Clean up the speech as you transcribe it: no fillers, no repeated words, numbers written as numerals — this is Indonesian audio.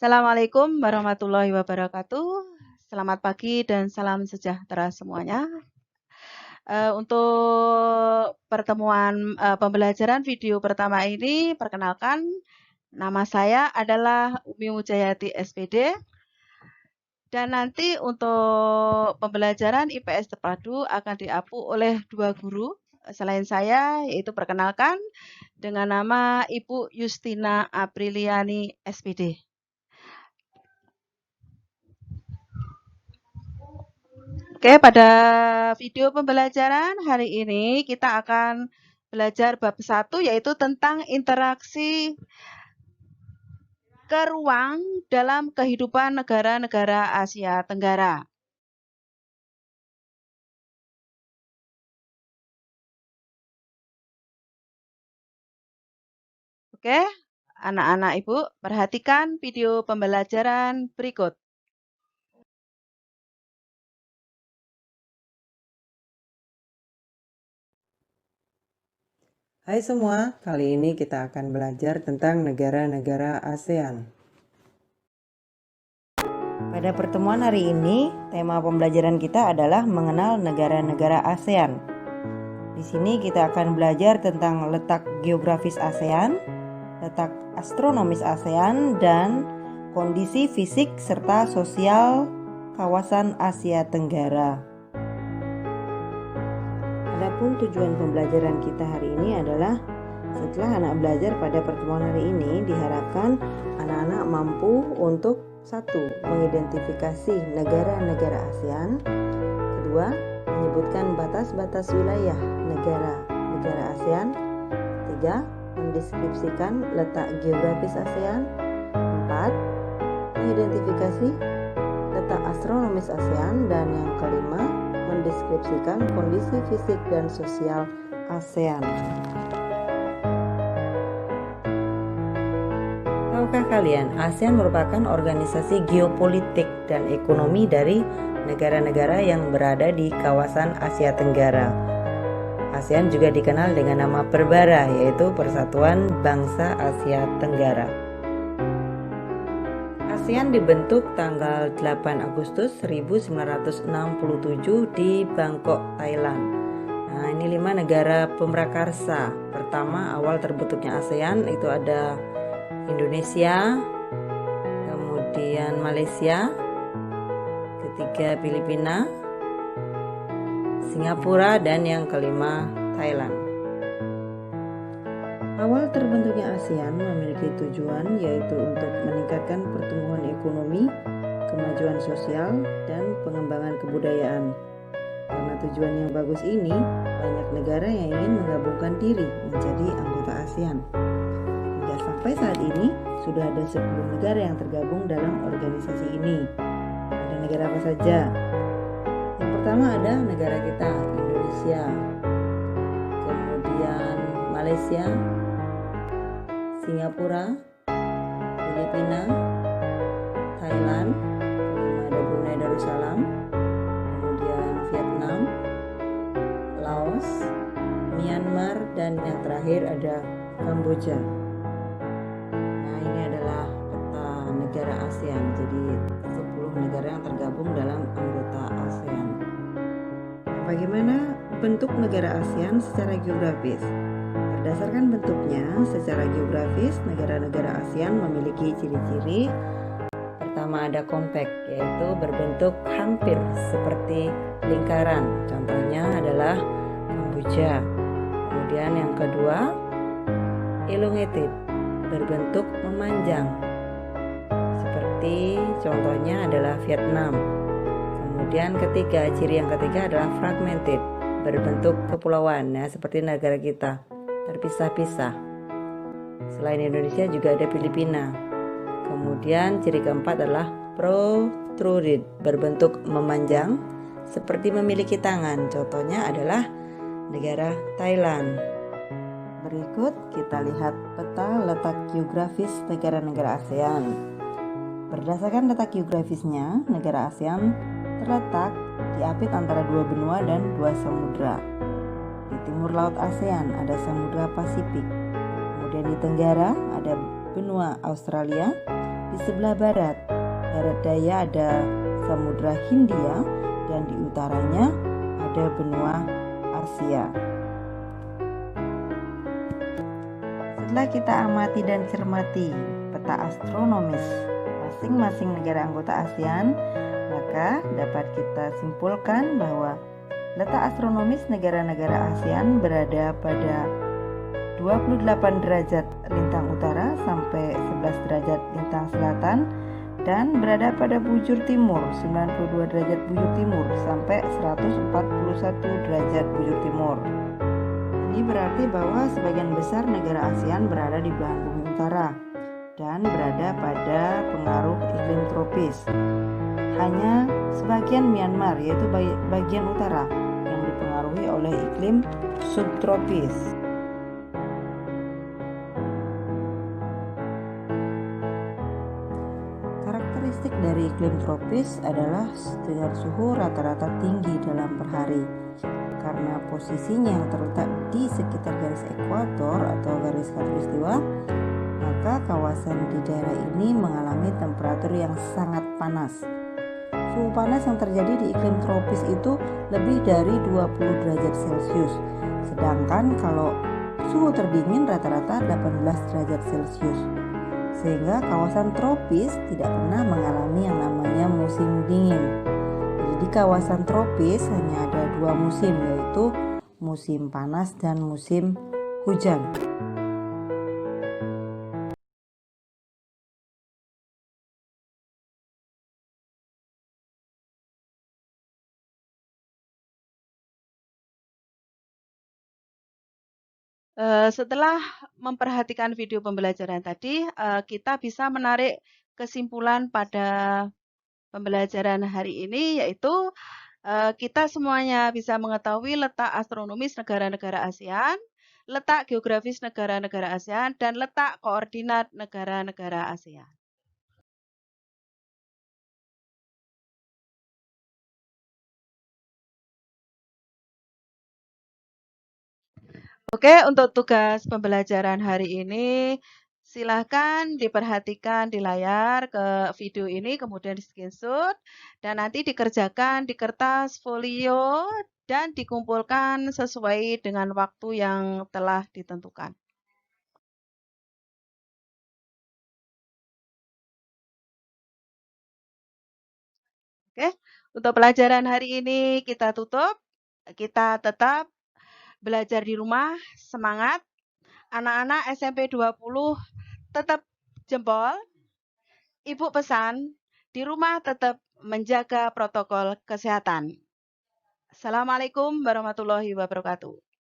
Assalamualaikum warahmatullahi wabarakatuh. Selamat pagi dan salam sejahtera semuanya. Untuk pembelajaran video pertama ini, perkenalkan nama saya adalah Umi Mujayati SPD. Dan nanti untuk pembelajaran IPS terpadu akan diapu oleh 2 guru selain saya, yaitu perkenalkan dengan nama Ibu Justina Apriliani SPD. Oke, pada video pembelajaran hari ini kita akan belajar bab 1 yaitu tentang interaksi ke ruang dalam kehidupan negara-negara Asia Tenggara. Oke, anak-anak Ibu, perhatikan video pembelajaran berikut. Hai semua, kali ini kita akan belajar tentang negara-negara ASEAN. Pada pertemuan hari ini, tema pembelajaran kita adalah mengenal negara-negara ASEAN. Di sini kita akan belajar tentang letak geografis ASEAN, letak astronomis ASEAN, dan kondisi fisik serta sosial kawasan Asia Tenggara. Adapun tujuan pembelajaran kita hari ini adalah setelah anak belajar pada pertemuan hari ini, diharapkan anak-anak mampu untuk 1. Mengidentifikasi negara-negara ASEAN. 2. Menyebutkan batas-batas wilayah negara-negara ASEAN. 3. Mendeskripsikan letak geografis ASEAN. 4. Mengidentifikasi letak astronomis ASEAN. Dan yang kelima, mendeskripsikan kondisi fisik dan sosial ASEAN. Tahukah kalian, ASEAN merupakan organisasi geopolitik dan ekonomi dari negara-negara yang berada di kawasan Asia Tenggara. ASEAN juga dikenal dengan nama perbara, yaitu Persatuan Bangsa Asia Tenggara. ASEAN dibentuk tanggal 8 Agustus 1967 di Bangkok, Thailand. Nah, ini 5 negara pemrakarsa. Pertama, awal terbentuknya ASEAN itu ada Indonesia, kemudian Malaysia, ketiga Filipina, Singapura, dan yang kelima Thailand. Awal terbentuknya ASEAN memiliki tujuan yaitu untuk meningkatkan pertumbuhan ekonomi, kemajuan sosial, dan pengembangan kebudayaan. Karena tujuan yang bagus ini, banyak negara yang ingin menggabungkan diri menjadi anggota ASEAN. Hingga sampai saat ini, sudah ada 10 negara yang tergabung dalam organisasi ini. Ada negara apa saja? Yang pertama ada negara kita, Indonesia. Kemudian Malaysia, Singapura, Filipina, Thailand, kelima ada Brunei Darussalam, kemudian Vietnam, Laos, Myanmar, dan yang terakhir ada Kamboja. Nah, ini adalah peta negara ASEAN, jadi 10 negara yang tergabung dalam anggota ASEAN. Bagaimana bentuk negara ASEAN secara geografis? Berdasarkan bentuknya, secara geografis, negara-negara ASEAN memiliki ciri-ciri. Pertama ada kompak, yaitu berbentuk hampir seperti lingkaran. Contohnya adalah Kamboja. Kemudian yang kedua, elongated, berbentuk memanjang. Seperti contohnya adalah Vietnam. Kemudian ciri yang ketiga adalah fragmented, berbentuk kepulauan, ya, seperti negara kita, terpisah-pisah. Selain Indonesia juga ada Filipina. Kemudian ciri keempat adalah protruded, berbentuk memanjang seperti memiliki tangan. Contohnya adalah negara Thailand. Berikut kita lihat peta letak geografis negara-negara ASEAN. Berdasarkan letak geografisnya, negara ASEAN terletak diapit antara 2 benua dan 2 samudra. Di timur laut ASEAN ada Samudra Pasifik. Kemudian di tenggara ada benua Australia. Di sebelah barat daya ada Samudra Hindia dan di utaranya ada benua Asia. Setelah kita amati dan cermati peta astronomis masing-masing negara anggota ASEAN, maka dapat kita simpulkan bahwa letak astronomis negara-negara ASEAN berada pada 28 derajat lintang utara sampai 11 derajat lintang selatan dan berada pada bujur timur 92 derajat bujur timur sampai 141 derajat bujur timur. Ini berarti bahwa sebagian besar negara ASEAN berada di belahan bumi utara dan berada pada pengaruh iklim tropis. Hanya sebagian Myanmar, yaitu bagian utara, yang dipengaruhi oleh iklim subtropis. Karakteristik dari iklim tropis adalah dengan suhu rata-rata tinggi dalam per hari. Karena posisinya yang terletak di sekitar garis ekuator atau garis khatulistiwa, maka kawasan di daerah ini mengalami temperatur yang sangat panas. Suhu panas yang terjadi di iklim tropis itu lebih dari 20 derajat Celcius. Sedangkan kalau suhu terdingin rata-rata 18 derajat Celcius. Sehingga kawasan tropis tidak pernah mengalami yang namanya musim dingin. Di kawasan tropis hanya ada 2 musim, yaitu musim panas dan musim hujan. Setelah memperhatikan video pembelajaran tadi, kita bisa menarik kesimpulan pada pembelajaran hari ini, yaitu kita semuanya bisa mengetahui letak astronomis negara-negara ASEAN, letak geografis negara-negara ASEAN, dan letak koordinat negara-negara ASEAN. Oke, untuk tugas pembelajaran hari ini, silahkan diperhatikan di layar ke video ini, kemudian di screenshot, dan nanti dikerjakan di kertas folio dan dikumpulkan sesuai dengan waktu yang telah ditentukan. Oke, untuk pelajaran hari ini kita tutup. Kita tetap belajar di rumah, semangat. Anak-anak SMP 20 tetap jempol. Ibu pesan, di rumah tetap menjaga protokol kesehatan. Assalamualaikum warahmatullahi wabarakatuh.